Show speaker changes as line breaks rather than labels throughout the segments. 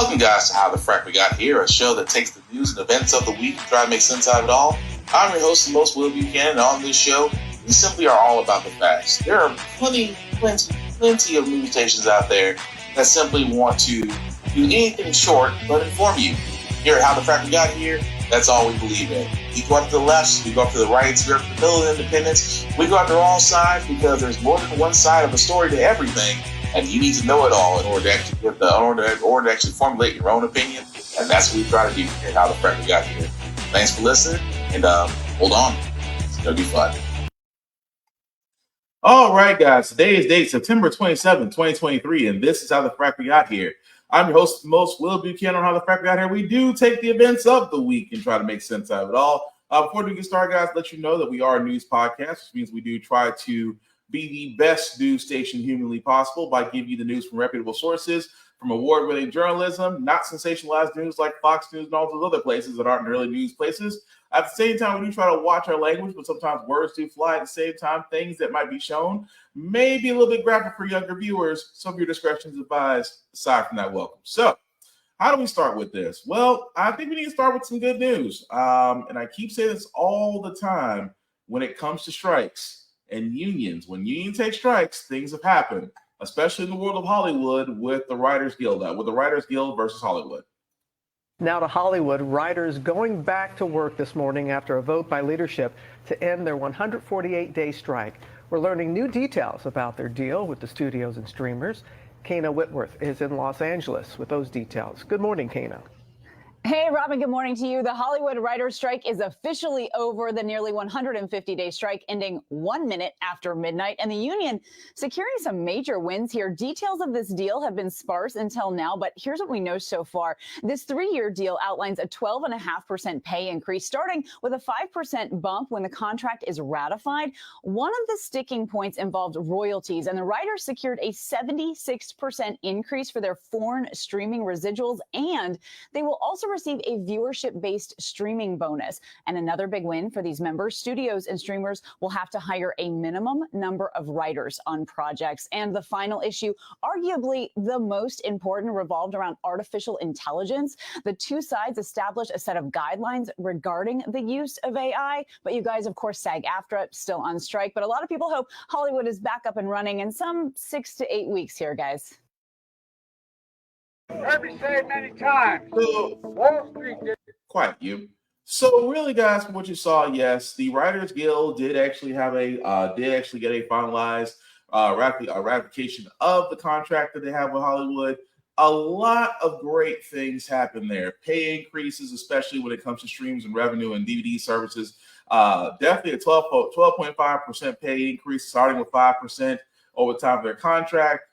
Welcome, guys, to How the Frack We Got Here, a show that takes the news and events of the week and try to make sense out of it all. I'm your host, the most Will Buchanan, and on this show, we simply are all about the facts. There are plenty of news stations out there that simply want to do anything short but inform you. Here at How the Frack We Got Here, that's all we believe in. We go up to the left, we go up to the right, we go up to the middle of independence. We go after all sides because there's more than one side of a story to everything. And you need to know it all in order to actually formulate your own opinion. And that's what we try to do here at How the Frack We Got Here. Thanks for listening, and hold on. It's going to be fun. All right, guys. Today is date September 27, 2023, and this is How the Frack We Got Here. I'm your host, the most Will Buchanan on How the Frack We Got Here. We do take the events of the week and try to make sense out of it all. Before we get started, guys, let you know that we are a news podcast, which means we do try to be the best news station humanly possible by giving you the news from reputable sources, from award-winning journalism, not sensationalized news like Fox News and all those other places that aren't really news places. At the same time, we do try to watch our language, but sometimes words do fly. At the same time, things that might be shown may be a little bit graphic for younger viewers. Some of your discretion is advised. Aside from that, welcome. So, how do we start with this? Well, I think we need to start with some good news. And I keep saying this all the time when it comes to strikes and unions. When unions take strikes, things have happened, especially in the world of Hollywood with the Writers Guild, versus Hollywood.
Now to Hollywood, writers going back to work this morning after a vote by leadership to end their 148-day strike. We're learning new details about their deal with the studios and streamers. Kana Whitworth is in Los Angeles with those details. Good morning, Kana.
Hey, Robin, good morning to you. The Hollywood writers' strike is officially over. The nearly 150-day strike ending 1 minute after midnight, and the union securing some major wins here. Details of this deal have been sparse until now, but here's what we know so far. This 3-year deal outlines a 12.5% pay increase, starting with a 5% bump when the contract is ratified. One of the sticking points involved royalties, and the writers secured a 76% increase for their foreign streaming residuals, and they will also receive a viewership-based streaming bonus. And another big win for these members, studios and streamers will have to hire a minimum number of writers on projects. And the final issue, arguably the most important, revolved around artificial intelligence. The two sides established a set of guidelines regarding the use of AI, but you guys, of course, SAG-AFTRA still on strike. But a lot of people hope Hollywood is back up and running in some 6 to 8 weeks here, guys.
Heard me say it many times. Wall Street did.
Quiet, you. So really, guys, from what you saw, yes, the Writers Guild did actually get a finalized ratification of the contract that they have with Hollywood. A lot of great things happen there. Pay increases, especially when it comes to streams and revenue and DVD services. Definitely a 12.5% pay increase, starting with 5% over the time of their contract.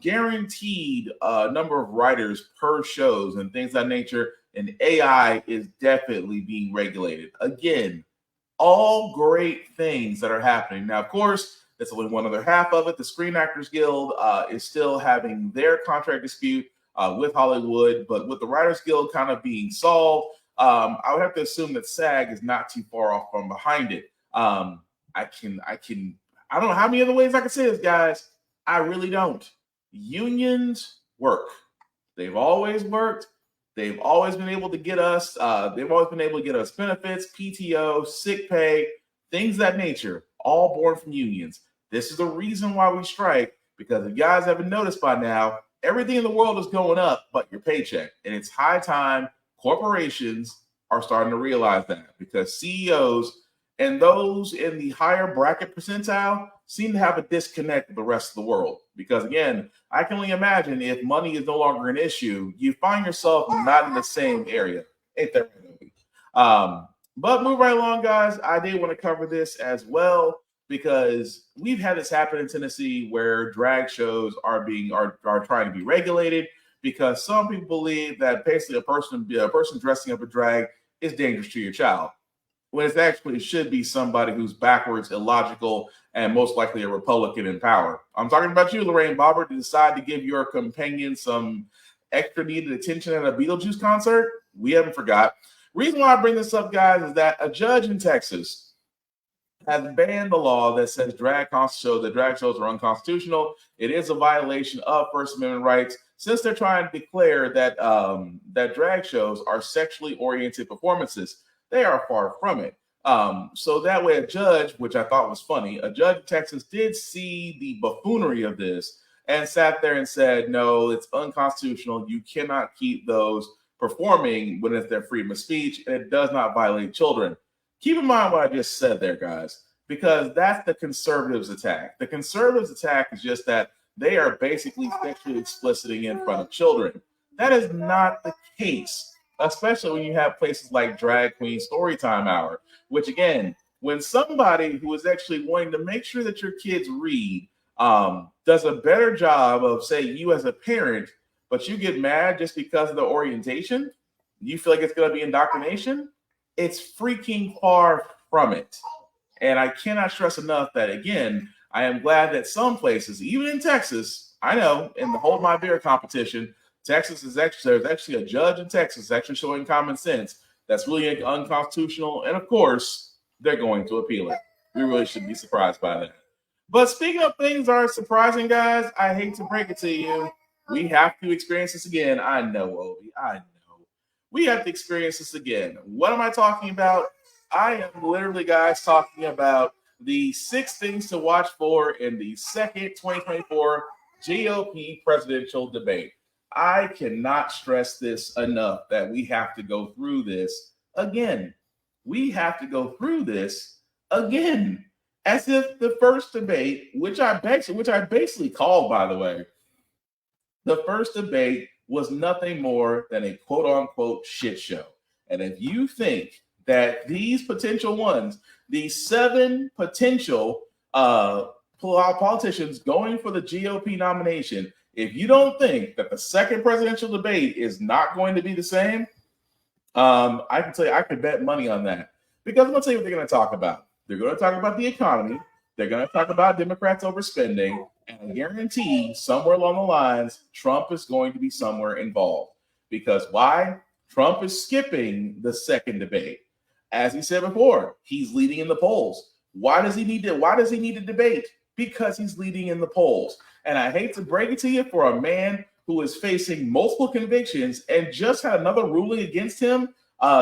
Guaranteed number of writers per shows and things of that nature, and AI is definitely being regulated. Again, all great things that are happening. Now, of course, that's only one other half of it. The Screen Actors Guild is still having their contract dispute with Hollywood, but with the Writers Guild kind of being solved, I would have to assume that SAG is not too far off from behind it. I don't know how many other ways I can say this, guys. I really don't. Unions work. They've always worked. They've always been able to get us. Benefits, PTO, sick pay, things of that nature, all born from unions. This is the reason why we strike, because if you guys haven't noticed by now, everything in the world is going up but your paycheck. And it's high time corporations are starting to realize that, because CEOs and those in the higher bracket percentile seem to have a disconnect with the rest of the world. Because again, I can only imagine if money is no longer an issue, you find yourself not in the same area. Ain't that right? But move right along, guys. I did want to cover this as well, because we've had this happen in Tennessee where drag shows are trying to be regulated, because some people believe that basically a person dressing up a drag is dangerous to your child, when it's actually should be somebody who's backwards, illogical, and most likely a Republican in power. I'm talking about you, Lorraine Bobbitt, to decide to give your companion some extra needed attention at a Beetlejuice concert. We haven't forgot. Reason why I bring this up, guys, is that a judge in Texas has banned the law that says drag shows are unconstitutional. It is a violation of First Amendment rights since they're trying to declare that that drag shows are sexually oriented performances. They are far from it. So that way, a judge, which I thought was funny, a judge in Texas did see the buffoonery of this and sat there and said, no, it's unconstitutional. You cannot keep those performing when it's their freedom of speech, and it does not violate children. Keep in mind what I just said there, guys, because that's the conservatives' attack. The conservatives' attack is just that they are basically sexually expliciting in front of children. That is not the case, especially when you have places like Drag Queen Storytime Hour, which, again, when somebody who is actually wanting to make sure that your kids read does a better job of, say, you as a parent, but you get mad just because of the orientation, you feel like it's going to be indoctrination, it's freaking far from it. And I cannot stress enough that, again, I am glad that some places, even in Texas, I know in the Hold My Beer competition, Texas is actually, there's actually a judge in Texas actually showing common sense that's really unconstitutional. And of course, they're going to appeal it. We really shouldn't be surprised by that. But speaking of things that are surprising, guys, I hate to break it to you. We have to experience this again. I know, Obi. I know. We have to experience this again. What am I talking about? I am literally, guys, talking about the 6 things to watch for in the second 2024 GOP presidential debate. I cannot stress this enough that we have to go through this again. We have to go through this again. As if the first debate, which I basically called, by the way, the first debate was nothing more than a quote-unquote shit show. And if you think that these potential ones, these 7 potential politicians going for the GOP nomination, if you don't think that the second presidential debate is not going to be the same, I can tell you, I could bet money on that. Because I'm going to tell you what they're going to talk about. They're going to talk about the economy. They're going to talk about Democrats overspending. And I guarantee somewhere along the lines, Trump is going to be somewhere involved. Because why? Trump is skipping the second debate. As he said before, he's leading in the polls. Why does he need to debate? Because he's leading in the polls. And I hate to break it to you, for a man who is facing multiple convictions and just had another ruling against him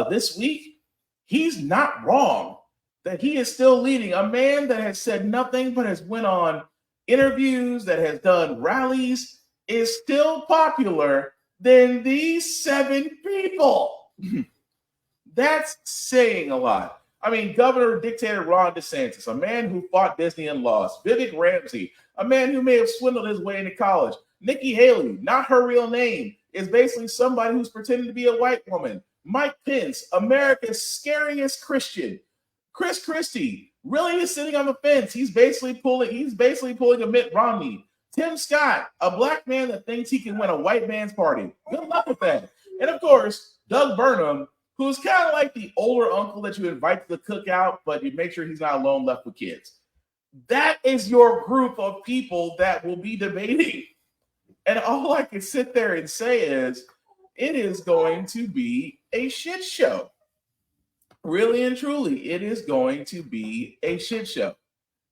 this week, he's not wrong that he is still leading. A man that has said nothing but has went on interviews, that has done rallies, is still popular than these 7 people. That's saying a lot. I mean, Governor Dictator Ron DeSantis, a man who fought Disney and lost. Vivek Ramsey, a man who may have swindled his way into college. Nikki Haley, not her real name, is basically somebody who's pretending to be a white woman. Mike Pence, America's scariest Christian. Chris Christie really is sitting on the fence. He's basically pulling a Mitt Romney. Tim Scott, a black man that thinks he can win a white man's party. Good luck with that. And of course, Doug Burnham, who's kind of like the older uncle that you invite to the cookout, but you make sure he's not alone left with kids. That is your group of people that will be debating. And all I can sit there and say is, it is going to be a shit show. Really and truly, it is going to be a shit show.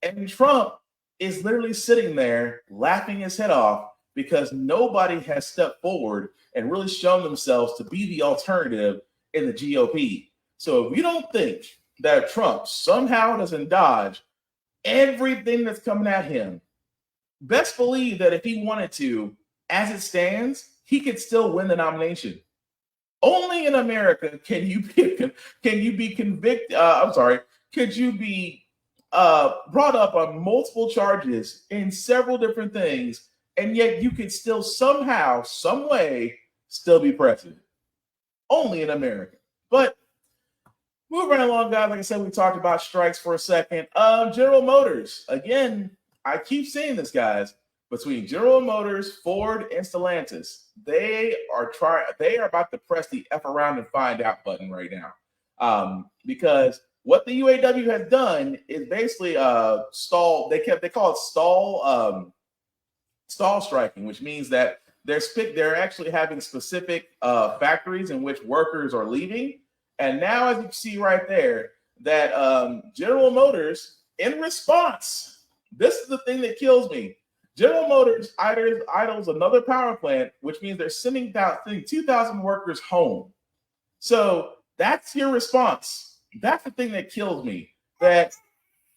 And Trump is literally sitting there laughing his head off because nobody has stepped forward and really shown themselves to be the alternative in the GOP. So if you don't think that Trump somehow doesn't dodge everything that's coming at him, best believe that if he wanted to, as it stands, he could still win the nomination. Only in America can you be convicted. Could you be brought up on multiple charges in several different things, and yet you could still somehow, some way, still be president. Only in America. But moving right along, guys. Like I said, we talked about strikes for a second. General Motors. Again, I keep saying this, guys. Between General Motors, Ford, and Stellantis, they are about to press the F around and find out button right now. Because what the UAW has done is basically stall. They call it stall striking, which means that they're actually having specific factories in which workers are leaving. And now, as you see right there, that General Motors in response, this is the thing that kills me. General Motors idles another power plant, which means they're sending 2,000 workers home. So that's your response. That's the thing that kills me. That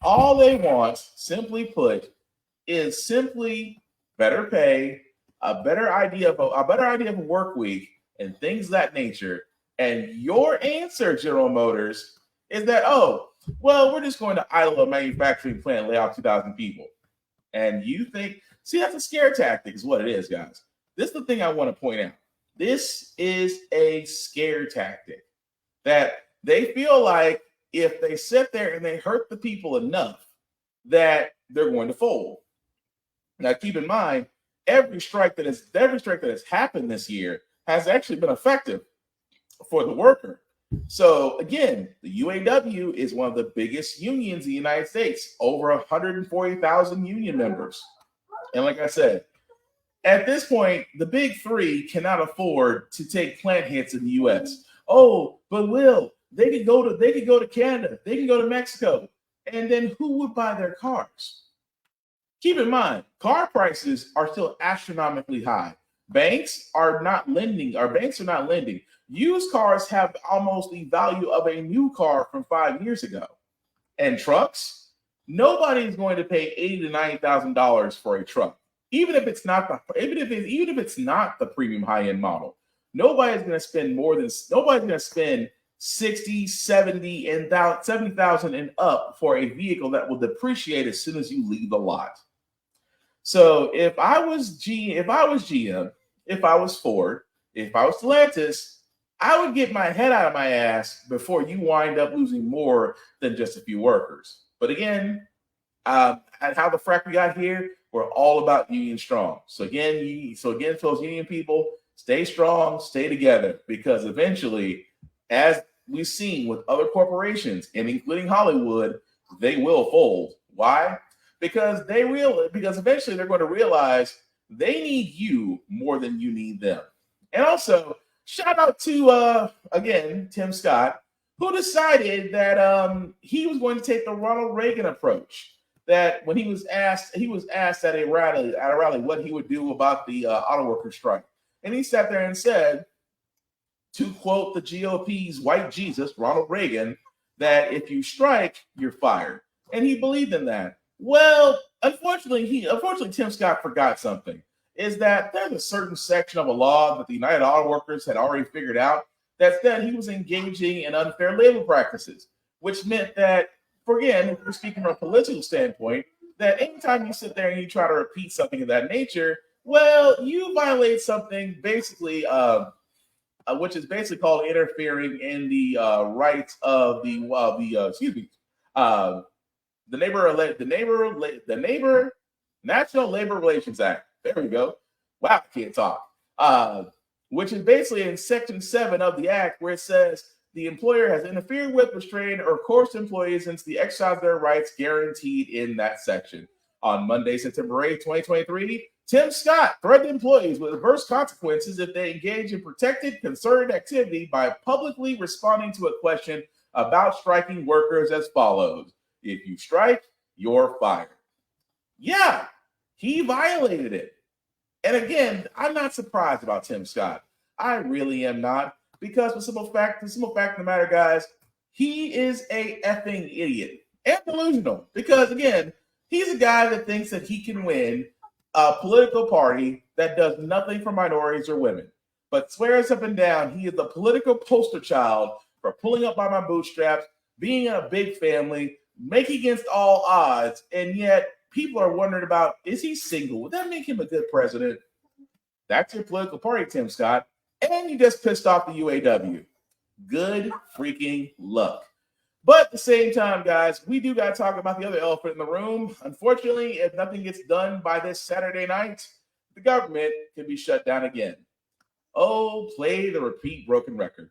all they want, simply put, is simply better pay, a better idea of a work week, and things of that nature. And your answer, General Motors, is that, oh, well, we're just going to idle a manufacturing plant and lay off 2,000 people. And you think, see, that's a scare tactic is what it is, guys. This is the thing I want to point out. This is a scare tactic that they feel like if they sit there and they hurt the people enough that they're going to fold. Now, keep in mind, every strike that has happened this year has actually been effective for the worker. So again, the UAW is one of the biggest unions in the United States, over 140,000 union members. And like I said, at this point, the big three cannot afford to take plant hits in the U.S. Oh, but they could go to Canada, they can go to Mexico, and then who would buy their cars? Keep in mind, car prices are still astronomically high. Banks are not lending. Used cars have almost the value of a new car from 5 years ago. And trucks, nobody is going to pay $80,000 to $90,000 for a truck, even if it's not the premium high-end model. Nobody's going to spend 60, 70, and 70,000 and up for a vehicle that will depreciate as soon as you leave the lot. So if I was GM, if I was Ford, if I was Stellantis, I would get my head out of my ass before you wind up losing more than just a few workers. But again, how the frack we got here, we're all about union strong. So again, to those union people, stay strong, stay together, because eventually, as we've seen with other corporations, and including Hollywood, they will fold. Why? Because eventually they're going to realize they need you more than you need them. And also, shout out to again Tim Scott, who decided that he was going to take the Ronald Reagan approach. That when he was asked at a rally what he would do about the auto worker strike, and he sat there and said, to quote the GOP's white Jesus, Ronald Reagan, that if you strike, you're fired. And he believed in that. Well, unfortunately, Tim Scott forgot something, is that there's a certain section of a law that the United Auto Workers had already figured out that said he was engaging in unfair labor practices, which meant that, if we're speaking from a political standpoint, that anytime you sit there and you try to repeat something of that nature, well, you violate something basically, which is basically called interfering in the rights of the National Labor Relations Act. There we go. Wow, I can't talk. Which is basically in Section 7 of the Act, where it says the employer has interfered with, restrained, or coerced employees into the exercise of their rights guaranteed in that section. On Monday, September 8, 2023, Tim Scott threatened employees with adverse consequences if they engage in protected, concerted activity by publicly responding to a question about striking workers as follows. If you strike, you're fired. Yeah, he violated it. And again, I'm not surprised about Tim Scott. I really am not, because the simple fact of the matter, guys, he is a effing idiot and delusional. Because again, he's a guy that thinks that he can win a political party that does nothing for minorities or women, but swears up and down he is the political poster child for pulling up by my bootstraps, being in a big family, making against all odds, and yet people are wondering about, is he single? Would that make him a good president? That's your political party, Tim Scott. And you just pissed off the UAW. Good freaking luck. But at the same time, guys, we do got to talk about the other elephant in the room. Unfortunately, if nothing gets done by this Saturday night, the government can be shut down again. Oh, play the repeat broken record.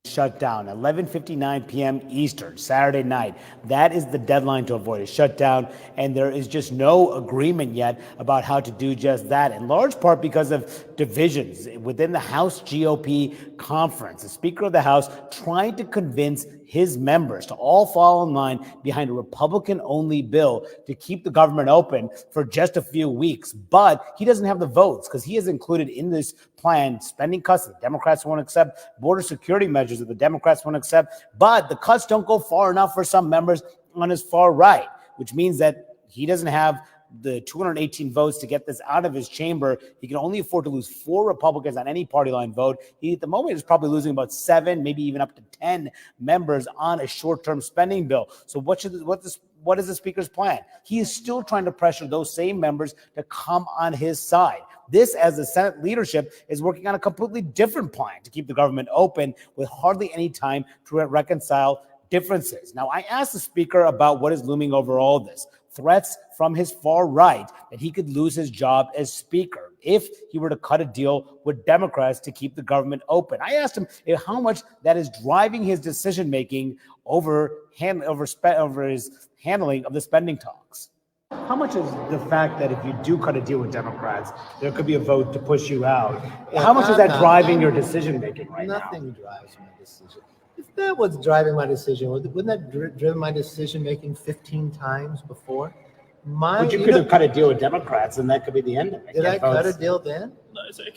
Shut down 11:59 p.m. Eastern, Saturday night. That is the deadline to avoid a shutdown, and there is just no agreement yet about how to do just that, in large part because of divisions within the House GOP conference. The Speaker of the House trying to convince his members to all fall in line behind a Republican-only bill to keep the government open for just a few weeks. But he doesn't have the votes because he has included in this plan spending cuts that the Democrats won't accept, border security measures that the Democrats won't accept. But the cuts don't go far enough for some members on his far right, which means that he doesn't have the 218 votes to get this out of his chamber. He can only afford to lose 4 Republicans on any party line vote. He, at the moment, is probably losing about 7, maybe even up to 10 members on a short-term spending bill. So what is the speaker's plan? He is still trying to pressure those same members to come on his side. This, as the Senate leadership, is working on a completely different plan to keep the government open with hardly any time to reconcile differences. Now, I asked the speaker about what is looming over all this. Threats from his far right that he could lose his job as speaker if he were to cut a deal with Democrats to keep the government open. I asked him how much that is driving his decision-making over his handling of the spending talks. How much is the fact that if you do cut a deal with Democrats, there could be a vote to push you out? How much is that driving your decision-making right now?
Nothing drives my decision. If that was driving my decision, wouldn't that driven my decision making 15 times before?
But you could have cut a deal with Democrats, and that could be the end of it.
Did I cut a deal then?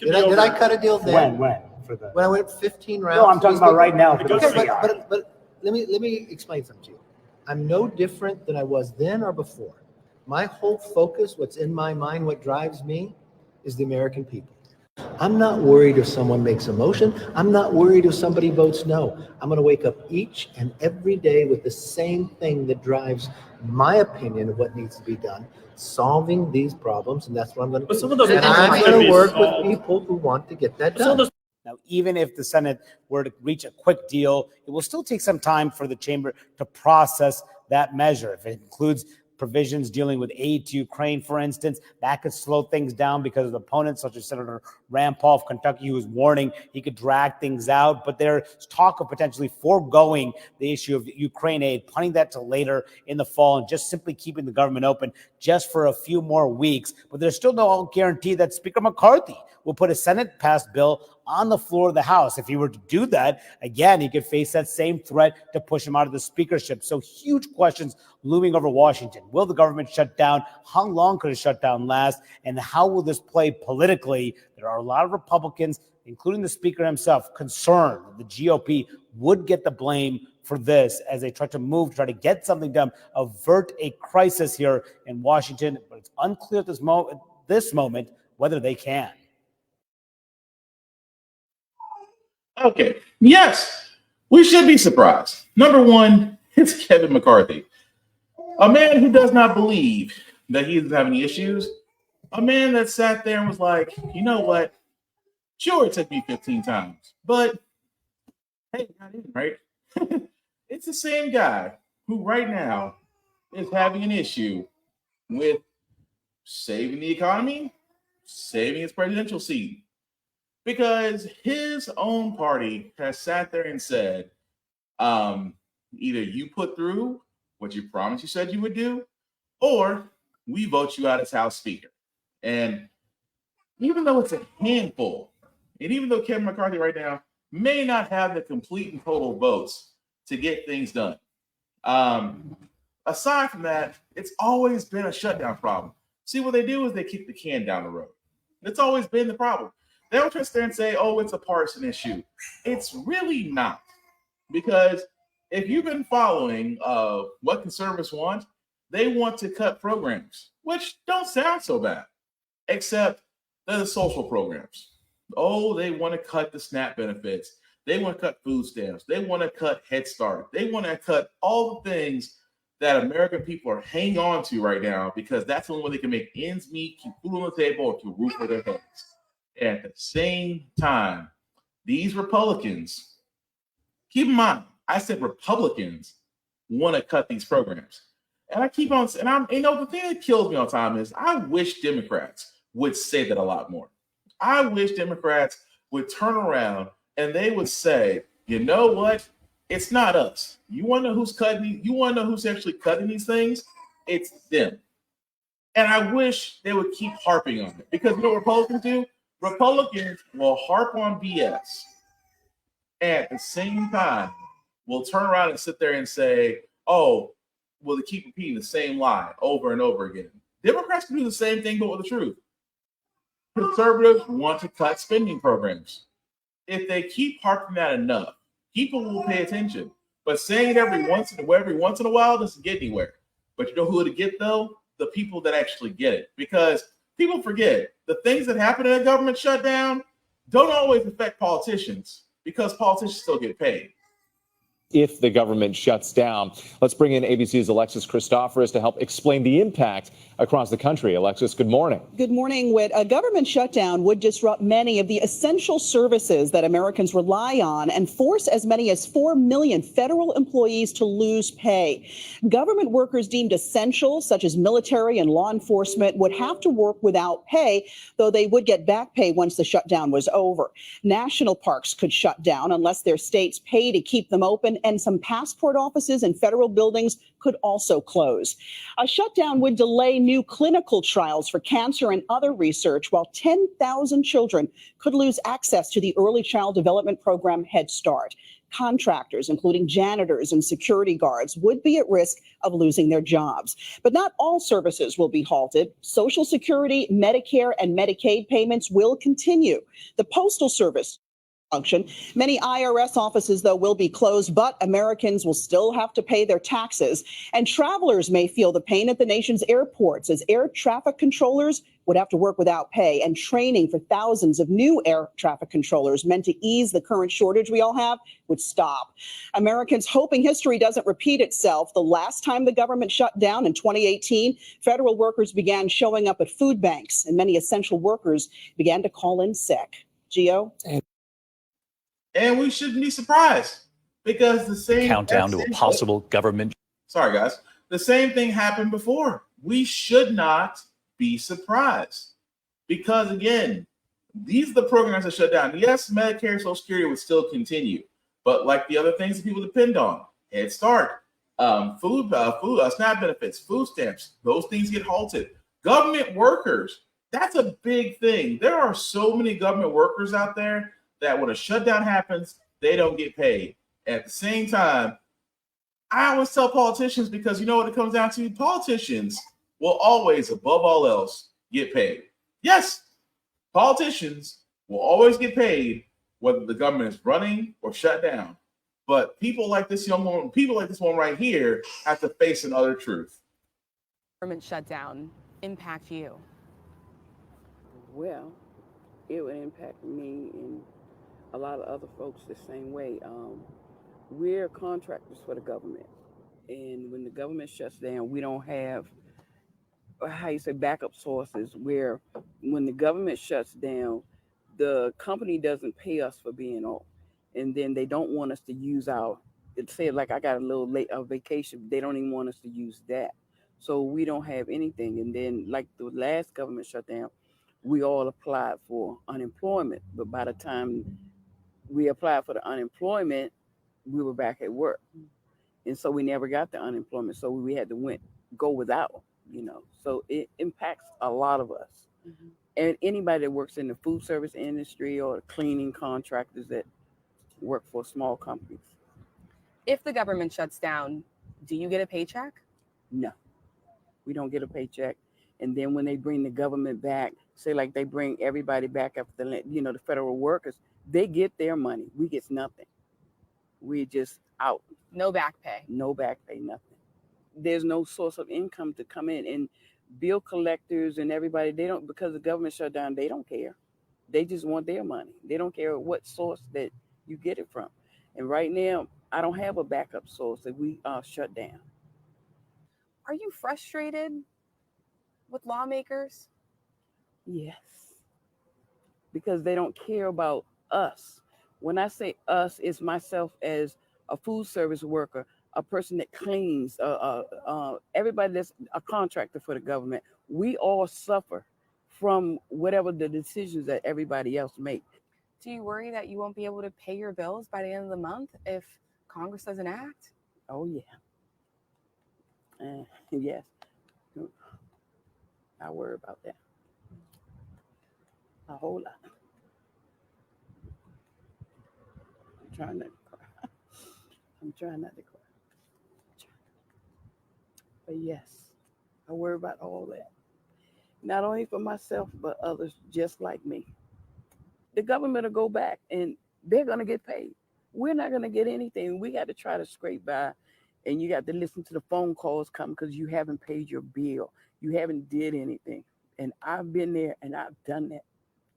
Did I cut a deal then?
When
I went 15 rounds.
No, I'm talking about right now.
Okay, but let me explain something to you. I'm no different than I was then or before. My whole focus, what's in my mind, what drives me, is the American people. I'm not worried if someone makes a motion. I'm not worried if somebody votes no. I'm going to wake up each and every day with the same thing that drives my opinion of what needs to be done, solving these problems, and that's what I'm going to do. And I'm going to work with people who want to get that done.
Now, even if the Senate were to reach a quick deal, it will still take some time for the chamber to process that measure. If it includes provisions dealing with aid to Ukraine, for instance, that could slow things down because of opponents such as Senator Rand Paul of Kentucky, who was warning he could drag things out. But there's talk of potentially foregoing the issue of Ukraine aid, punting that to later in the fall, and just simply keeping the government open just for a few more weeks. But there's still no guarantee that Speaker McCarthy will put a Senate-passed bill on the floor of the House. If he were to do that, again, he could face that same threat to push him out of the speakership. So huge questions looming over Washington. Will the government shut down? How long could a shutdown last? And how will this play politically? There are a lot of Republicans, including the speaker himself, concerned that the GOP would get the blame for this as they try to get something done, avert a crisis here in Washington. But it's unclear at this moment whether they can.
Okay. Yes, we should be surprised. Number one, it's Kevin McCarthy, a man who does not believe that he doesn't have any issues, a man that sat there and was like, you know what? Sure, it took me 15 times, but hey, got in, right? It's the same guy who right now is having an issue with saving the economy, saving his presidential seat. Because his own party has sat there and said, either you put through what you promised you said you would do, or we vote you out as House Speaker. And even though it's a handful, and even though Kevin McCarthy right now may not have the complete and total votes to get things done, aside from that, it's always been a shutdown problem. See, what they do is they kick the can down the road. It's always been the problem. They don't just stand and say, oh, it's a partisan issue. It's really not. Because if you've been following what conservatives want, they want to cut programs, which don't sound so bad, except they're the social programs. Oh, they want to cut the SNAP benefits. They want to cut food stamps. They want to cut Head Start. They want to cut all the things that American people are hanging on to right now because that's the only way they can make ends meet, keep food on the table, or keep a roof over their heads. At the same time, these Republicans, keep in mind, I said Republicans want to cut these programs. And I keep on, and the thing that kills me all the time is I wish Democrats would say that a lot more. I wish Democrats would turn around and they would say, you know what? It's not us. You want to know who's cutting? You want to know who's actually cutting these things? It's them. And I wish they would keep harping on it because you know what Republicans do? Republicans will harp on BS. At the same time, will turn around and sit there and say, oh, well, they keep repeating the same lie over and over again. Democrats can do the same thing, but with the truth. Conservatives want to cut spending programs. If they keep harping that enough, people will pay attention. But saying it every once in a while doesn't get anywhere. But you know who it'll get though? The people that actually get it. Because people forget the things that happen in a government shutdown don't always affect politicians because politicians still get paid.
If the government shuts down. Let's bring in ABC's Alexis Christoforous to help explain the impact across the country. Alexis, good morning.
Good morning, Whit. A government shutdown would disrupt many of the essential services that Americans rely on and force as many as 4 million federal employees to lose pay. Government workers deemed essential, such as military and law enforcement, would have to work without pay, though they would get back pay once the shutdown was over. National parks could shut down unless their states pay to keep them open, and some passport offices and federal buildings could also close. A shutdown would delay new clinical trials for cancer and other research, while 10,000 children could lose access to the early child development program Head Start. Contractors, including janitors and security guards, would be at risk of losing their jobs. But not all services will be halted. Social Security, Medicare, and Medicaid payments will continue. The Postal Service function. Many IRS offices, though, will be closed, but Americans will still have to pay their taxes. And travelers may feel the pain at the nation's airports as air traffic controllers would have to work without pay, and training for thousands of new air traffic controllers meant to ease the current shortage we all have would stop. Americans hoping history doesn't repeat itself. The last time the government shut down in 2018, federal workers began showing up at food banks, and many essential workers began to call in sick. Gio?
And we shouldn't be surprised because the same
countdown to a possible government.
Sorry, guys. The same thing happened before. We should not be surprised because, again, these are the programs that shut down. Yes, Medicare and Social Security would still continue, but like the other things that people depend on, Head Start, food, SNAP benefits, food stamps, those things get halted. Government workers, that's a big thing. There are so many government workers out there that when a shutdown happens, they don't get paid. At the same time, I always tell politicians, because you know what it comes down to? Politicians will always, above all else, get paid. Yes, politicians will always get paid whether the government is running or shut down. But people like this one right here have to face another truth.
Government shutdown impact you?
Well, it would impact me and a lot of other folks the same way. We're contractors for the government, and when the government shuts down, we don't have backup sources. Where when the government shuts down, the company doesn't pay us for being off, and then they don't want us to use like I got a little late vacation. They don't even want us to use that, so we don't have anything. And then like the last government shutdown, we all applied for unemployment, but by the time we applied for the unemployment, we were back at work. And so we never got the unemployment. So we had to go without, So it impacts a lot of us. Mm-hmm. And anybody that works in the food service industry or the cleaning contractors that work for small companies.
If the government shuts down, do you get a paycheck?
No, we don't get a paycheck. And then when they bring the government back, say like they bring everybody back after the federal workers, they get their money. We get nothing. We're just out.
No back pay.
No back pay, nothing. There's no source of income to come in. And bill collectors and everybody, because the government shut down, they don't care. They just want their money. They don't care what source that you get it from. And right now, I don't have a backup source that we shut down.
Are you frustrated with lawmakers?
Yes. Because they don't care about us. When I say us, it's myself as a food service worker, a person that cleans, everybody that's a contractor for the government. We all suffer from whatever the decisions that everybody else makes.
Do you worry that you won't be able to pay your bills by the end of the month if Congress doesn't act?
Oh, yeah. Yes. I worry about that. A whole lot. I'm trying to cry. I'm trying not to cry. But yes, I worry about all that. Not only for myself, but others just like me. The government will go back and they're going to get paid. We're not going to get anything. We got to try to scrape by, and you got to listen to the phone calls come because you haven't paid your bill. You haven't did anything. And I've been there and I've done that.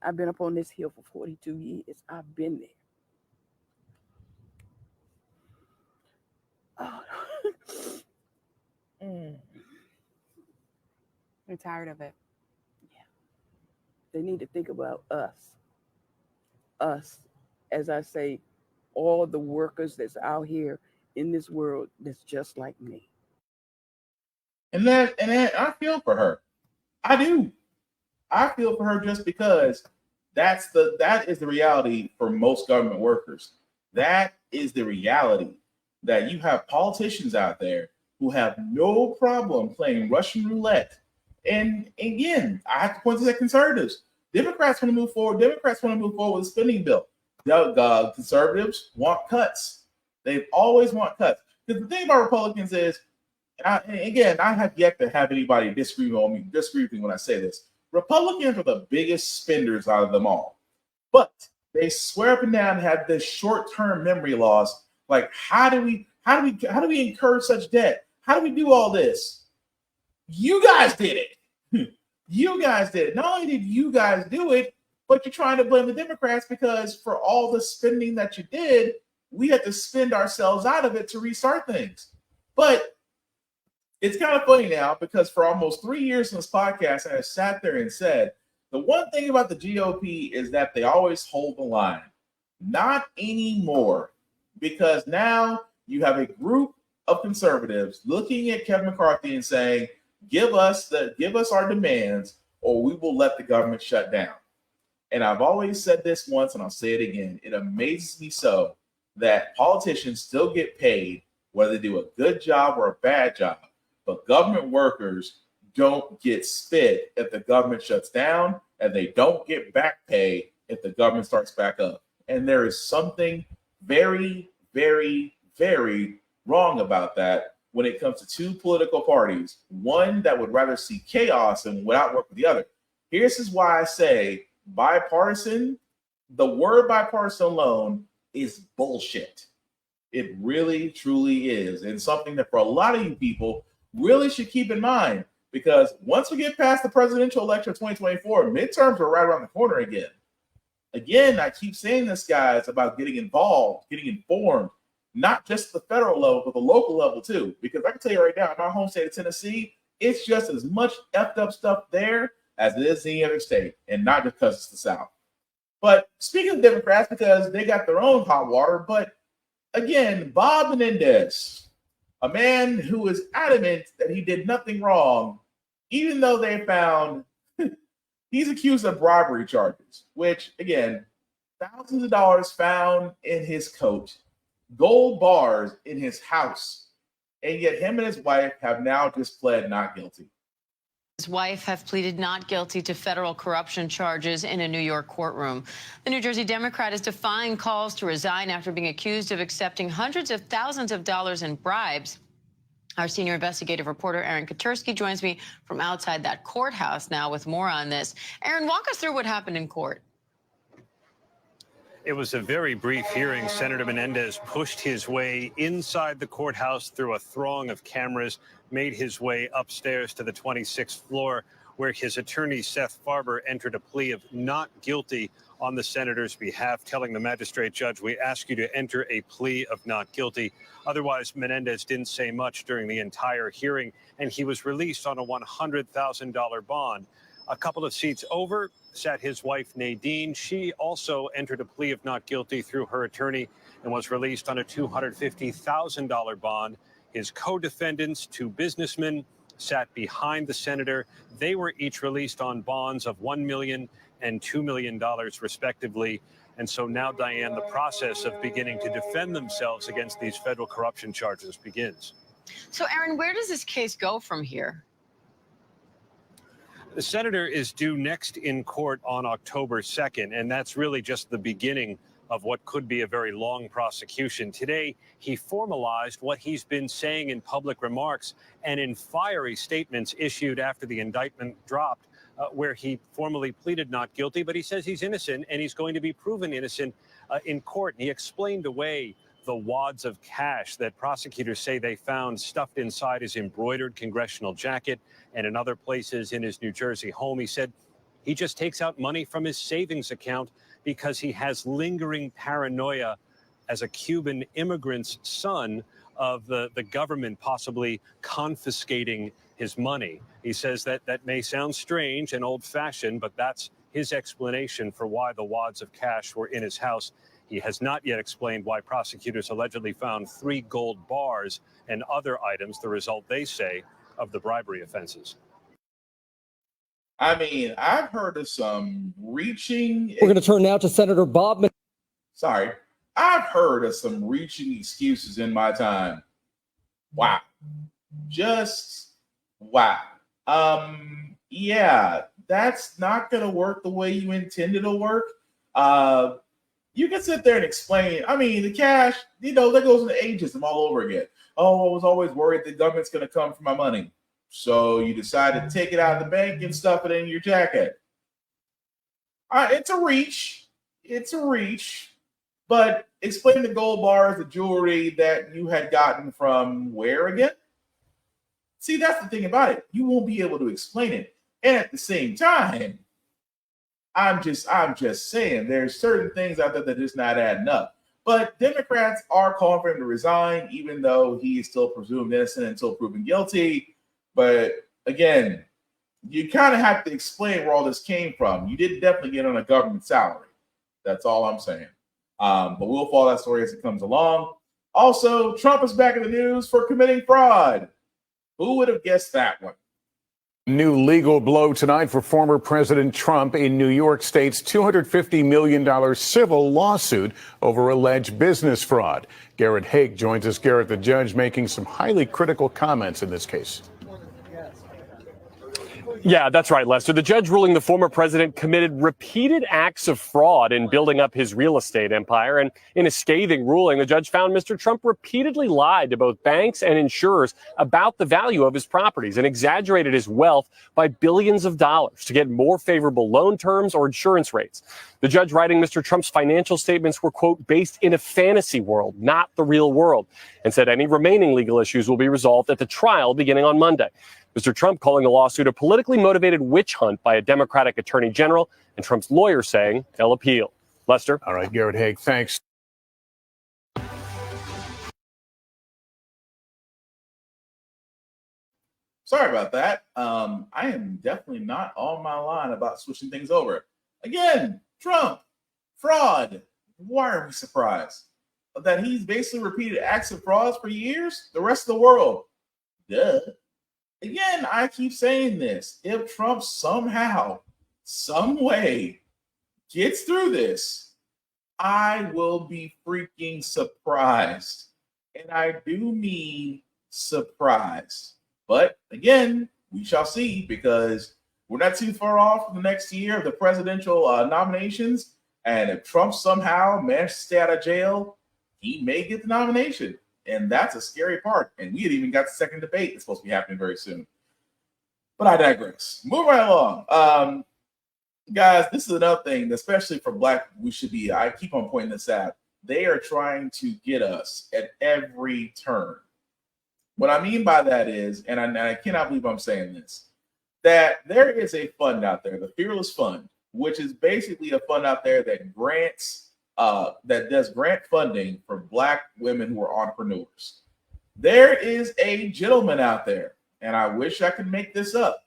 I've been up on this hill for 42 years. I've been there. Oh.
You're tired of it.
Yeah. They need to think about us. Us, as I say, all the workers that's out here in this world that's just like me.
And I feel for her. I do. I feel for her just because that is the reality for most government workers. That is the reality that you have politicians out there who have no problem playing Russian roulette. And again, I have to point to the conservatives. Democrats want to move forward. Democrats want to move forward with a spending bill. The conservatives want cuts. They always want cuts. Because the thing about Republicans is, and I have yet to have anybody disagree with me when I say this. Republicans are the biggest spenders out of them all. But they swear up and down have this short-term memory loss. Like, how do we incur such debt? How do we do all this? You guys did it. You guys did it. Not only did you guys do it, but you're trying to blame the Democrats because for all the spending that you did, we had to spend ourselves out of it to restart things. But it's kind of funny now because for almost 3 years in this podcast, I have sat there and said, the one thing about the GOP is that they always hold the line. Not anymore, because now you have a group of conservatives looking at Kevin McCarthy and saying, give us our demands or we will let the government shut down. And I've always said this once and I'll say it again. It amazes me so that politicians still get paid whether they do a good job or a bad job. But government workers don't get spit if the government shuts down, and they don't get back pay if the government starts back up. And there is something very, very, very wrong about that when it comes to two political parties, one that would rather see chaos and would outwork the other. Here's why I say bipartisan. The word bipartisan alone is bullshit. It really, truly is. And something that for a lot of you people really should keep in mind, because once we get past the presidential election of 2024, midterms are right around the corner again. Again, I keep saying this, guys, about getting involved, getting informed, not just the federal level, but the local level too. Because I can tell you right now, in my home state of Tennessee, it's just as much effed up stuff there as it is in any other state, and not just because it's the South. But speaking of Democrats, because they got their own hot water, but again, Bob Menendez, a man who is adamant that he did nothing wrong, even though they found he's accused of bribery charges, which, again, thousands of dollars found in his coat, gold bars in his house, and yet him and his wife have now just pled not guilty.
His wife have pleaded not guilty to federal corruption charges in a New York courtroom. The New Jersey Democrat is defying calls to resign after being accused of accepting hundreds of thousands of dollars in bribes. Our senior investigative reporter, Aaron Katersky, joins me from outside that courthouse now with more on this. Aaron, walk us through what happened in court.
It was a very brief hearing. Senator Menendez pushed his way inside the courthouse through a throng of cameras, made his way upstairs to the 26th floor, where his attorney, Seth Farber, entered a plea of not guilty on the senator's behalf, telling the magistrate judge, we ask you to enter a plea of not guilty. Otherwise, Menendez didn't say much during the entire hearing, and he was released on a $100,000 bond. A couple of seats over sat his wife, Nadine. She also entered a plea of not guilty through her attorney and was released on a $250,000 bond. His co-defendants, two businessmen, sat behind the senator. They were each released on bonds of $1 million and $2 million, respectively. And so now, Diane, the process of beginning to defend themselves against these federal corruption charges begins.
So, Aaron, where does this case go from here?
The senator is due next in court on October 2nd, and that's really just the beginning of what could be a very long prosecution. Today, he formalized what he's been saying in public remarks and in fiery statements issued after the indictment dropped, where he formally pleaded not guilty, but he says he's innocent and he's going to be proven innocent in court. And he explained away the wads of cash that prosecutors say they found stuffed inside his embroidered congressional jacket and in other places in his New Jersey home. He said he just takes out money from his savings account because he has lingering paranoia as a Cuban immigrant's son of the government possibly confiscating his money. He says that may sound strange and old-fashioned, but that's his explanation for why the wads of cash were in his house. He has not yet explained why prosecutors allegedly found 3 gold bars and other items, the result, they say, of the bribery offenses.
I mean, I've heard of some reaching.
We're going to turn now to Senator Bob.
Sorry. I've heard of some reaching excuses in my time. Wow. Just wow. Yeah, that's not going to work the way you intended to work. You can sit there and explain. I mean, the cash, that goes into ageism all over again. Oh, I was always worried the government's going to come for my money. So you decided to take it out of the bank and stuff it in your jacket. It's a reach. It's a reach. But explain the gold bars, the jewelry that you had gotten from where again? See, that's the thing about it. You won't be able to explain it. And at the same time, I'm just saying there's certain things out there that are just not adding up. But Democrats are calling for him to resign, even though he is still presumed innocent until proven guilty. But again, you kind of have to explain where all this came from. You did definitely get on a government salary. That's all I'm saying. But we'll follow that story as it comes along. Also, Trump is back in the news for committing fraud. Who would have guessed that one?
New legal blow tonight for former President Trump in New York State's $250 million civil lawsuit over alleged business fraud. Garrett Haig joins us. Garrett, the judge making some highly critical comments in this case.
Yeah, that's right, Lester. The judge ruling the former president committed repeated acts of fraud in building up his real estate empire. And in a scathing ruling, the judge found Mr. Trump repeatedly lied to both banks and insurers about the value of his properties and exaggerated his wealth by billions of dollars to get more favorable loan terms or insurance rates. The judge writing Mr. Trump's financial statements were, quote, based in a fantasy world, not the real world, and said any remaining legal issues will be resolved at the trial beginning on Monday. Mr. Trump calling the lawsuit a politically motivated witch hunt by a Democratic attorney general, and Trump's lawyers saying they'll appeal. Lester?
All right, Garrett Haig, thanks.
Sorry about that. I am definitely not on my line about switching things over. Again, Trump, fraud. Why are we surprised? That he's basically repeated acts of frauds for years? The rest of the world. Duh. Again, I keep saying this. If Trump somehow, some way gets through this, I will be freaking surprised. And I do mean surprised. But again, we shall see, because we're not too far off from the next year of the presidential nominations. And if Trump somehow manages to stay out of jail, he may get the nomination. And that's a scary part. And we had even got the second debate that's supposed to be happening very soon. But I digress. Move right along. Guys, this is another thing, especially for Black, I keep on pointing this out. They are trying to get us at every turn. What I mean by that is, and I cannot believe I'm saying this, that there is a fund out there, the Fearless Fund, which is basically a fund out there that does grant funding for Black women who are entrepreneurs. There is a gentleman out there, and I wish I could make this up.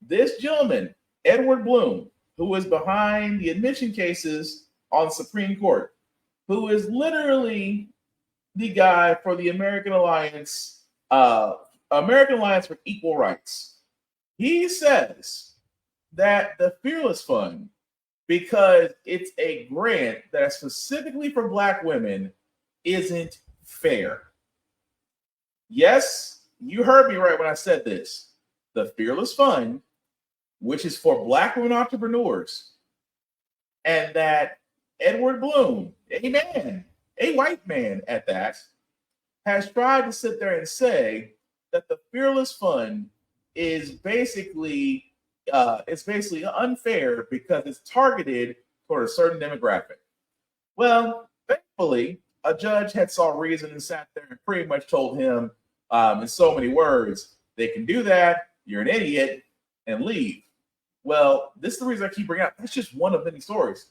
This gentleman, Edward Bloom, who is behind the admission cases on the Supreme Court, who is literally the guy for the American Alliance for Equal Rights. He says that the Fearless Fund, because it's a grant that is specifically for Black women, isn't fair. Yes, you heard me right when I said this. The Fearless Fund, which is for Black women entrepreneurs, and that Edward Bloom, a man, a white man at that, has tried to sit there and say that the Fearless Fund is basically unfair because it's targeted toward a certain demographic. Well, thankfully, a judge had saw reason and sat there and pretty much told him in so many words, they can do that, you're an idiot, and leave. Well, this is the reason I keep bringing up. That's just one of many stories.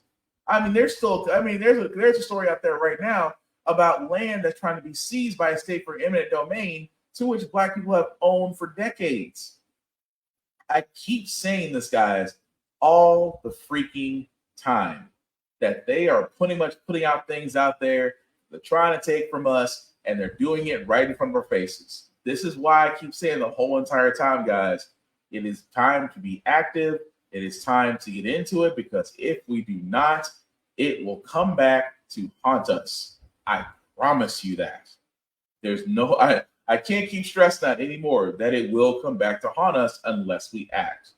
I mean, there's a story out there right now about land that's trying to be seized by a state for eminent domain to which Black people have owned for decades. I keep saying this, guys, all the freaking time, that they are putting out things out there they're trying to take from us, and they're doing it right in front of our faces. This is why I keep saying the whole entire time, guys, it is time to be active. It is time to get into it, because if we do not, it will come back to haunt us. I promise you that. I can't keep stressing that anymore, that it will come back to haunt us unless we act.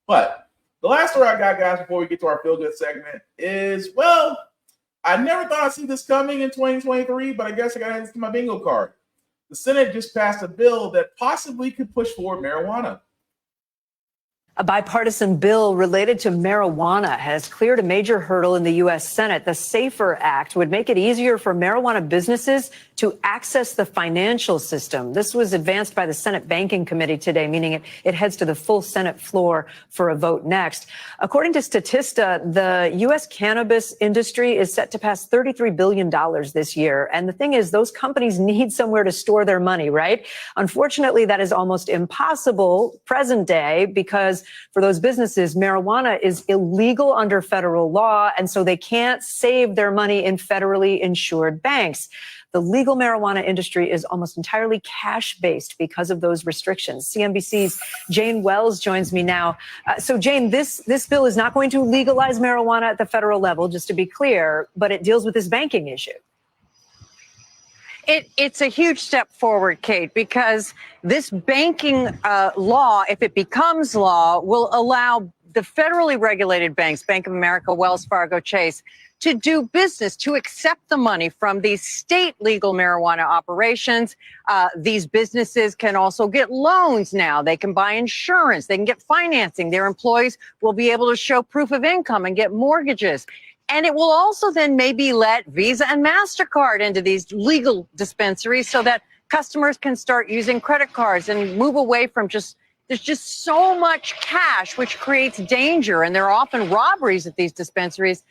But the last story I got, guys, before we get to our feel good segment is, well, I never thought I'd see this coming in 2023, but I guess I got to add this to my bingo card. The Senate just passed a bill that possibly could push forward marijuana.
A bipartisan bill related to marijuana has cleared a major hurdle in the U.S. Senate. The SAFER Act would make it easier for marijuana businesses to access the financial system. This was advanced by the Senate Banking Committee today, meaning it heads to the full Senate floor for a vote next. According to Statista, the U.S. cannabis industry is set to pass $33 billion this year. And the thing is, those companies need somewhere to store their money, right? Unfortunately, that is almost impossible present day, because for those businesses, marijuana is illegal under federal law, and so they can't save their money in federally insured banks. The legal marijuana industry is almost entirely cash-based because of those restrictions. CNBC's Jane Wells joins me now. So, Jane, this bill is not going to legalize marijuana at the federal level, just to be clear, but it deals with this banking issue.
It's a huge step forward, Kate, because this banking law, if it becomes law, will allow the federally regulated banks, Bank of America, Wells Fargo, Chase, to do business, to accept the money from these state legal marijuana operations. These businesses can also get loans now. They can buy insurance. They can get financing. Their employees will be able to show proof of income and get mortgages. And it will also then maybe let Visa and MasterCard into these legal dispensaries so that customers can start using credit cards and move away from there's just so much cash, which creates danger. And there are often robberies at these dispensaries.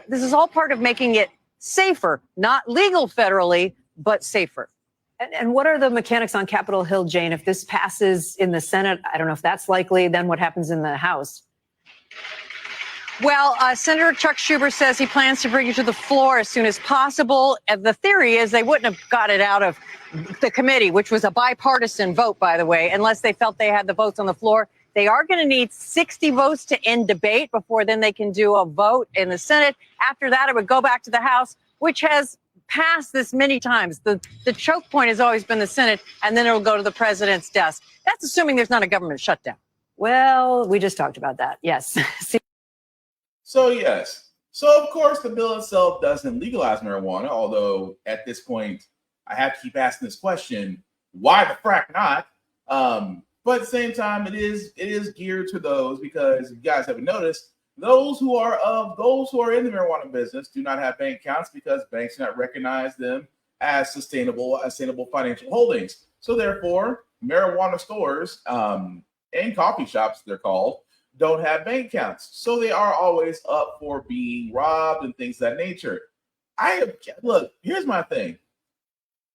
This is all part of making it safer, not legal federally, but safer.
And what are the mechanics on Capitol Hill, Jane? If this passes in the Senate, I don't know if that's likely, then what happens in the House?
Well, Senator Chuck Schumer says he plans to bring it to the floor as soon as possible. And the theory is they wouldn't have got it out of the committee, which was a bipartisan vote, by the way, unless they felt they had the votes on the floor. They are going to need 60 votes to end debate before then they can do a vote in the Senate. After that, it would go back to the House, which has passed this many times. The choke point has always been the Senate, and then it will go to the president's desk. That's assuming there's not a government shutdown.
Well, we just talked about that. Yes.
So, yes. So, of course, the bill itself doesn't legalize marijuana, although at this point, I have to keep asking this question, why the frack not? But at the same time, it is geared to those, because if you guys haven't noticed, those who are in the marijuana business do not have bank accounts because banks do not recognize them as sustainable financial holdings. So therefore, marijuana stores and coffee shops, they're called, don't have bank accounts. So they are always up for being robbed and things of that nature. Look, here's my thing.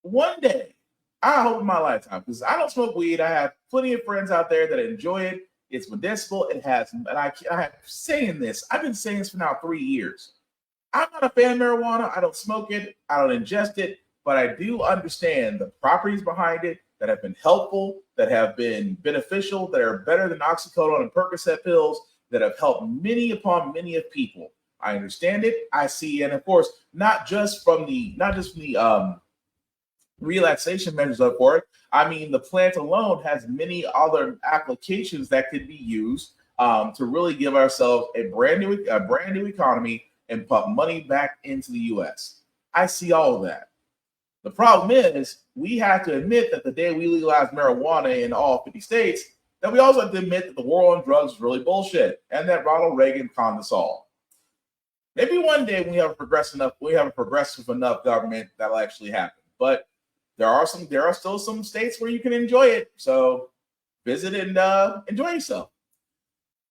One day, I hope in my lifetime, because I don't smoke weed. I have plenty of friends out there that enjoy it. It's medicinal. It has, and I have saying this. I've been saying this for now 3 years. I'm not a fan of marijuana. I don't smoke it. I don't ingest it, but I do understand the properties behind it that have been helpful, that have been beneficial, that are better than oxycodone and Percocet pills, that have helped many upon many of people. I understand it. I see, and of course, not just from the relaxation measures up for it. I mean, the plant alone has many other applications that could be used to really give ourselves a brand new economy and pump money back into the U.S. I see all of that. The problem is we have to admit that the day we legalize marijuana in all 50 states, that we also have to admit that the war on drugs is really bullshit and that Ronald Reagan conned us all. Maybe one day when we have a progressive enough government, that'll actually happen. But there are still some states where you can enjoy it. So visit and enjoy yourself.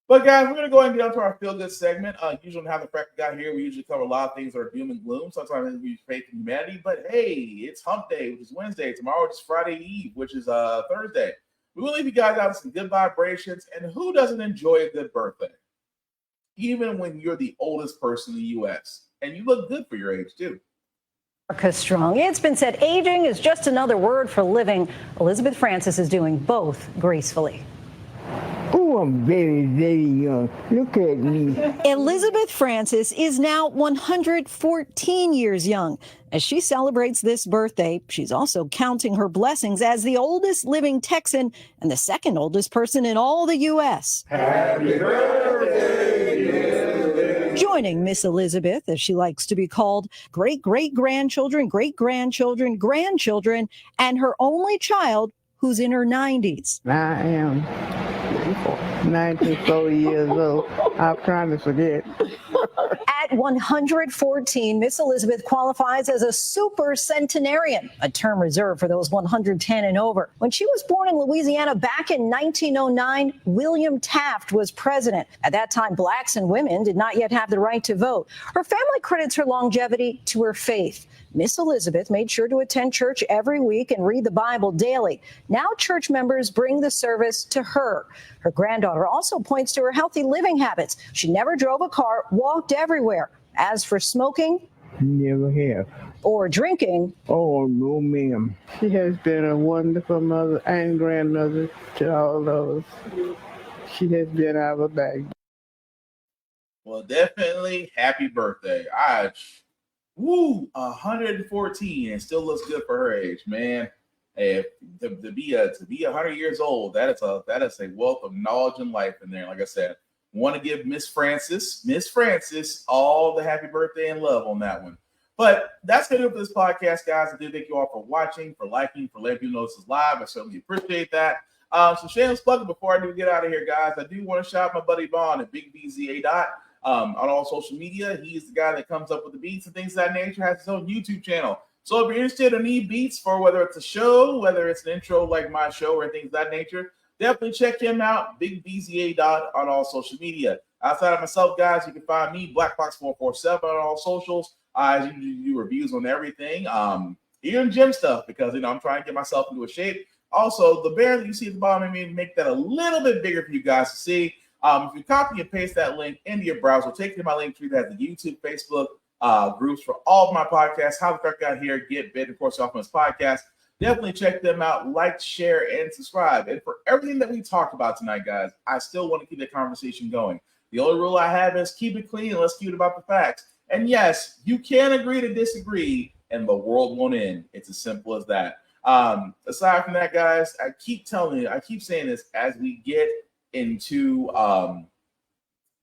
But guys, we're gonna go ahead and get on to our feel good segment. Usually when have the Frack guy here, we usually cover a lot of things that are doom and gloom. Sometimes we use faith in humanity, but hey, it's hump day, which is Wednesday. Tomorrow is Friday Eve, which is Thursday. We will leave you guys out with some good vibrations. And who doesn't enjoy a good birthday? Even when you're the oldest person in the U.S. and you look good for your age too.
America strong. It's been said aging is just another word for living. Elizabeth Francis is doing both gracefully.
Oh, I'm very, very young. Look at me.
Elizabeth Francis is now 114 years young. As she celebrates this birthday, she's also counting her blessings as the oldest living Texan and the second oldest person in all the U.S.
Happy birthday.
Joining Miss Elizabeth, as she likes to be called, great-great-grandchildren, great-grandchildren, grandchildren, and her only child who's in her 90s.
I am 94 years old. I'm trying to forget.
At 114, Miss Elizabeth qualifies as a super centenarian, a term reserved for those 110 and over. When she was born in Louisiana back in 1909, William Taft was president. At that time, blacks and women did not yet have the right to vote. Her family credits her longevity to her faith. Miss Elizabeth made sure to attend church every week and read the Bible daily. Now church members bring the service to her. Her granddaughter also points to her healthy living habits. She never drove a car, walked everywhere. As for smoking,
never have.
Or drinking,
oh, no, ma'am. She has been a wonderful mother and grandmother to all of us. She has been our back.
Well, definitely happy birthday. 114 and still looks good for her age, man. Hey, to be 100 years old, that is a wealth of knowledge and life in there. Like I said, want to give Miss Francis all the happy birthday and love on that one. But that's gonna do it for this podcast, guys. I do thank you all for watching, for liking, for letting people know this is live. I certainly appreciate that. So shameless plug before I do get out of here, guys. I do want to shout out my buddy Vaughn at BigBZA. On all social media. He's the guy that comes up with the beats and things of that nature, has his own YouTube channel. So if you're interested or need beats for whether it's a show, whether it's an intro like my show or things of that nature, definitely check him out, BigBZA on all social media. Outside of myself, guys, you can find me, BlackBox447 on all socials. I usually do reviews on everything, even gym stuff, because I'm trying to get myself into a shape. Also, the banner that you see at the bottom, I mean, make that a little bit bigger for you guys to see. If you copy and paste that link into your browser, take you to my link tree that has the YouTube, Facebook groups for all of my podcasts. How the Frack got here, get bit, of course, off my podcast. Definitely check them out, like, share, and subscribe. And for everything that we talked about tonight, guys, I still want to keep the conversation going. The only rule I have is keep it clean and let's keep it about the facts. And yes, you can agree to disagree, and the world won't end. It's as simple as that. Aside from that, guys, I keep saying this as we get into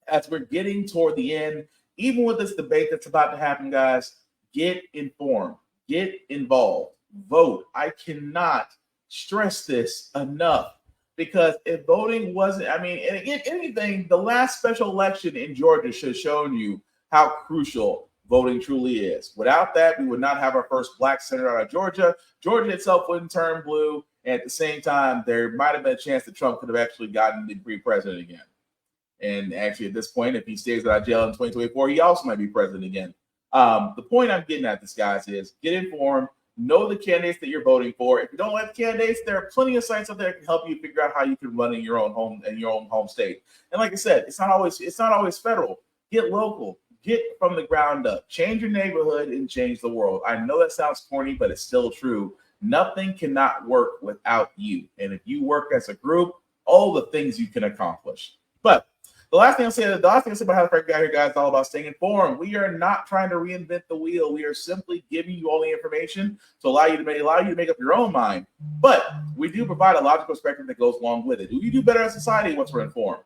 as we're getting toward the end, even with this debate that's about to happen, guys, get informed, get involved, vote. I cannot stress this enough, because if voting wasn't, if anything, the last special election in Georgia should have shown you how crucial voting truly is. Without that, we would not have our first black senator out of Georgia. Georgia itself wouldn't turn blue. And at the same time, there might have been a chance that Trump could have actually gotten to be president again. And actually, at this point, if he stays out of jail in 2024, he also might be president again. The point I'm getting at this, guys, is get informed, know the candidates that you're voting for. If you don't like the candidates, there are plenty of sites out there that can help you figure out how you can run in your own home state. And like I said, it's not always federal. Get local. Get from the ground up. Change your neighborhood and change the world. I know that sounds corny, but it's still true. Nothing cannot work without you. And if you work as a group, all the things you can accomplish. But the last thing I'll say about how the Frack got here, guys, is all about staying informed. We are not trying to reinvent the wheel. We are simply giving you all the information to allow you to make up your own mind. But we do provide a logical perspective that goes along with it. We do better as a society once we're informed.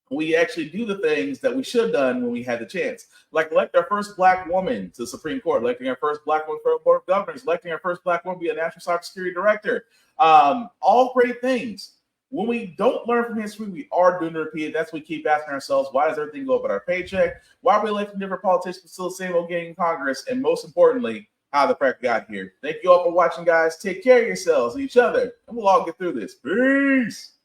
we actually do the things that we should have done when we had the chance. Like elect our first black woman to the Supreme Court, electing our first black woman for the Board of Governors, electing our first black woman to be a national cybersecurity director. All great things. When we don't learn from history, we are doing to repeat it. That's what we keep asking ourselves. Why does everything go up at our paycheck? Why are we electing different politicians but still the same old game in Congress? And most importantly, how the Frack got here. Thank you all for watching, guys. Take care of yourselves and each other, and we'll all get through this. Peace.